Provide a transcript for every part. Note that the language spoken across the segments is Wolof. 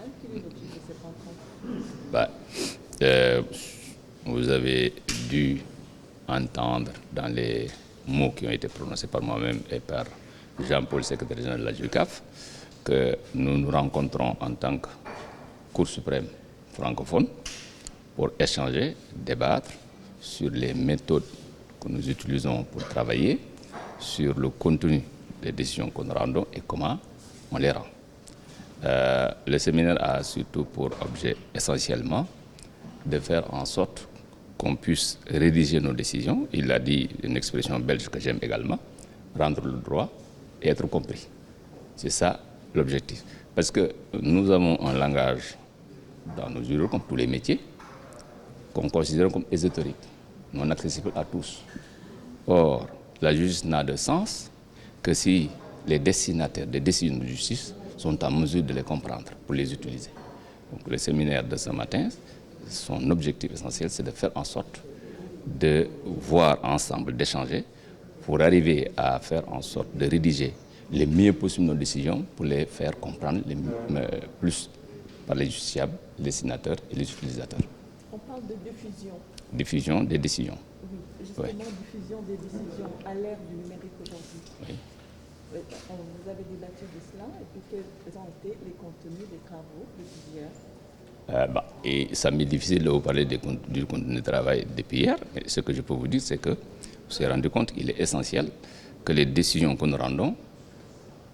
nationale. Quel est l'objectif de cette rencontre? Vous avez dû entendre dans les mots qui ont été prononcés par moi-même et par Jean-Paul, secrétaire général de la JUCAF, que nous nous rencontrons en tant que Cour suprême francophone pour échanger, débattre sur les méthodes que nous utilisons pour travailler, sur le contenu des décisions que nous rendons et comment on les rend. Le séminaire a surtout pour objet essentiellement de faire en sorte qu'on puisse rédiger nos décisions. Il a dit une expression belge que j'aime également, rendre le droit et être compris. C'est ça l'objectif. Parce que nous avons un langage dans nos juristes, comme tous les métiers, qu'on considère comme ésotérique, non accessible à tous. Or, la justice n'a de sens que si les destinataires des décisions de justice sont en mesure de les comprendre pour les utiliser. Donc, le séminaire de ce matin, son objectif essentiel, c'est de faire en sorte de voir ensemble, d'échanger, pour arriver à faire en sorte de rédiger les mieux possibles nos décisions pour les faire comprendre plus par les justiciables, les destinataires et les utilisateurs. On parle de diffusion. Diffusion des décisions. Oui, justement, Oui. diffusion des décisions à l'ère du numérique aujourd'hui. Oui. Vous avez débattu de cela et puis quels ont été les contenus des travaux depuis hier? Et ça m'est difficile de vous parler du contenu de travail depuis hier, mais ce que je peux vous dire, c'est que vous vous êtes rendu compte qu'il est essentiel que les décisions que nous rendons,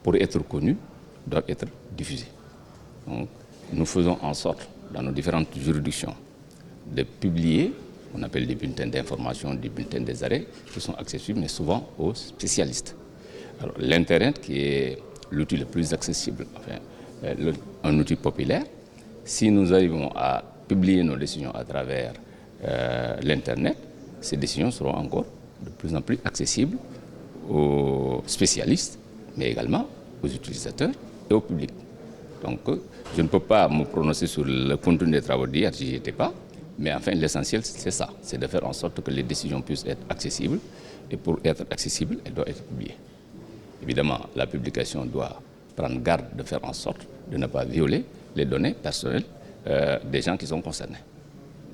pour être connues, doivent être diffusées. Donc, nous faisons en sorte, dans nos différentes juridictions, de publier, on appelle des bulletins d'information, des bulletins des arrêts, qui sont accessibles, mais souvent aux spécialistes. Alors, l'Internet, qui est l'outil le plus accessible, enfin, un outil populaire, si nous arrivons à publier nos décisions à travers l'Internet, ces décisions seront encore de plus en plus accessibles aux spécialistes, mais également aux utilisateurs et au public. Donc, je ne peux pas me prononcer sur le contenu des travaux d'hier, j'y étais pas, mais enfin, l'essentiel, c'est ça, c'est de faire en sorte que les décisions puissent être accessibles, et pour être accessibles, elles doivent être publiées. Évidemment, la publication doit prendre garde de faire en sorte de ne pas violer les données personnelles des gens qui sont concernés.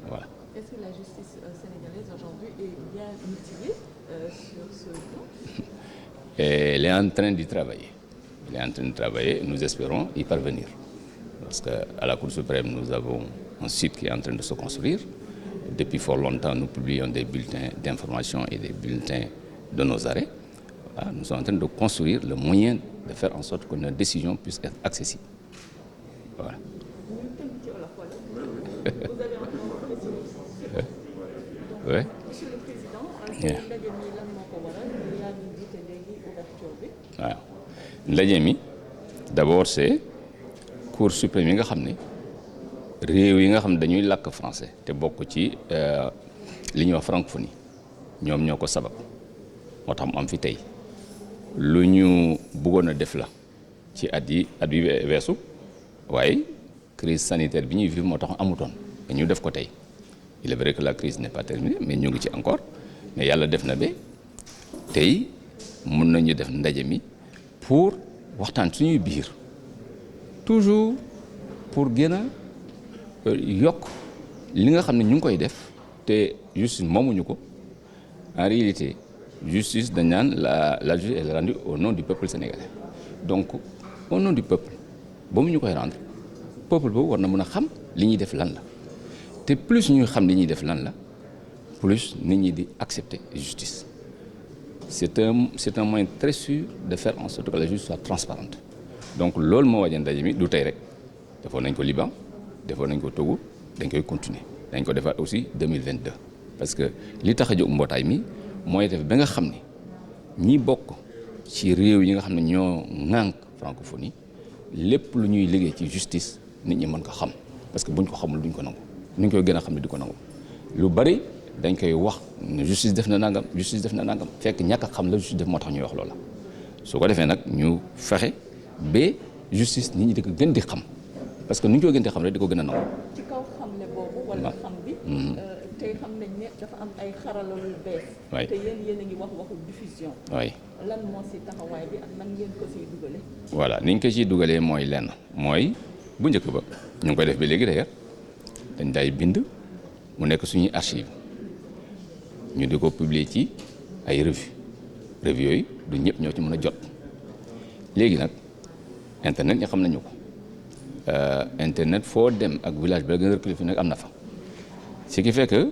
Voilà. Est-ce que la justice sénégalaise aujourd'hui est bien outillée sur ce plan? Elle est en train d'y travailler. Elle est en train de travailler, nous espérons y parvenir. Parce qu'à la Cour suprême, nous avons un site qui est en train de se construire. Depuis fort longtemps, nous publions des bulletins d'information et des bulletins de nos arrêts. Voilà, nous sommes en train de construire le moyen de faire en sorte que nos décisions puissent être accessibles. Voilà. Vous avez encore précisé. Oui. Monsieur le Président, ndaje mi lan moo ko waral yaa ngi jiite léegi ouverture bi. waaw ndaje mi d'abord c'est Cour suprême yi nga xam ne réew yi nga xam ne dañuy làkk français te bokk ci li ñuy wax francophonie ñoom ñoo ko sabab moo tax mu am fi tey lu ñu bëggoon a def la ci at bi weesu waaye crise sanitaire bi ñuy vivre moo tax amutoon te ñu def ko tey. Il est vrai que la crise n'est pas terminée mais ñu ngi ci encore mais yàlla def na ba tey mën nañu def ndaje mi pour waxtaan suñuy biir toujours pour gën a yokk li nga xam ne ñu ngi koy def te justice moomuñu ko en réalité justice dañ naan la justice est rendue au nom du peuple sénégalais donc au nom du peuple ba mu ñu koy rendre peuple boobu war na mën a xam li ñuy def lan la. te plus ñuy xam li ñuy def lan la plus nit ñi di accepter justice c'est un moyen très sûr de faire en sorte que la justice soit transparente donc loolu moo waral ndaje mi du tey rek defoon nañ ko Liban defoon nañ ko Togo dañ koy continuer dañ ko defaat aussi 2022 parce que li tax a jóg mbootaay mi mooy def ba nga xam ne ñi bokk ci réew yi nga xam ne ñoo ŋànk francophonie lépp lu ñuy liggéey ci justice nit ñi mën ko xam parce que buñ ko xamul duñ ko nangu. ni ñu koy gën a xam ne di ko nangu lu bari dañ koy wax justice def na nangam fekk ñàkk a xam la justice def moo tax ñuy wax loola su ko defee nag ñu fexe ba justice nit ñi di ko gën di xam parce que ni ñu koy gën di xam rek di ko gën a nangu. ci kaw xamle boobu wala xam bi. tey xam nañ ne dafa am ay xarala yu bees. oui te yéen a ngi waxu diffusion. oui lan moo si taxawaay bi ak nan ngeen ko siy dugale. voilà ni ñu ko ciy dugalee mooy lenn mooy bu njëkk ba ñu ngi koy def ba léegi d'ailleurs dañ day bind mu nekk suñuy archive ñu di ko publier ci ay revue yooyu du ñëpp ñoo ci mën a jot léegi nag internet ñi xam nañu ko internet foo dem ak village bi la gën a reculé fi nag am na fa ce qui fait que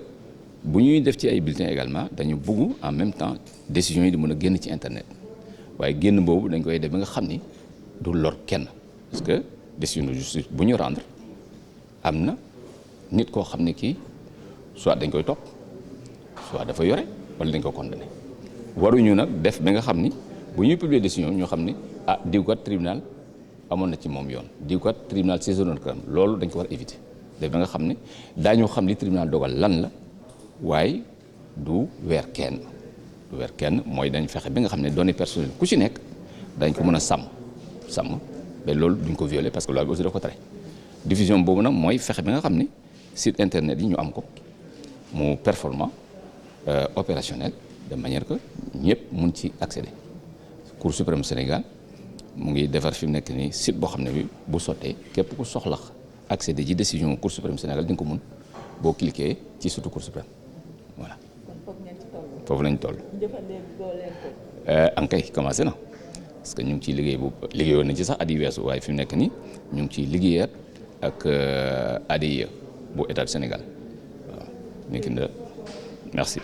bu ñuy def ci ay bulletins également dañu bugg en même temps décisions yi di mën a génn ci internet waaye génn boobu dañ koy def ba nga xam ni du lor kenn parce que décision de justice bu ñu rendre am na nit koo xam ne kii soit dañ koy topp soit dafa yore wala dañ ko condamné waruñu nag def ba nga xam ni bu ñuy publier décision ñoo xam ni ah diw kat tribunal amoon na ci moom yoon diw kat tribunal saisonnier kam loolu dañ ko war a éviter def ba nga xam ne daañu xam li tribunal dogal lan la waaye du weer kenn mooy dañ fexe ba nga xam ne données personnelles ku ci nekk dañ ko mën a sàmm ba loolu duñ ko violer parce que loi bi aussi daf ko tere diffusion boobu nag mooy fexe ba nga xam ne site internet yi ñu am ko mu performant opérationnel de manière que ñëpp mun ci accéder Cour suprême Sénégal mu ngi defar fi mu nekk nii site boo xam ne bi bu sottee képp ku soxla accéder ci décision Cour suprême Sénégal di nga ko mun boo cliquer ci surtout Cour suprême voilà. foofu lañ toll. ankay commencé na parce que ñu ngi ciy liggéeyoon nañ ci sax at yi weesu waaye fi mu nekk nii ñu ngi ciy liggéeyaat ak ADIE bu état du Sénégal waaw nekk na merci.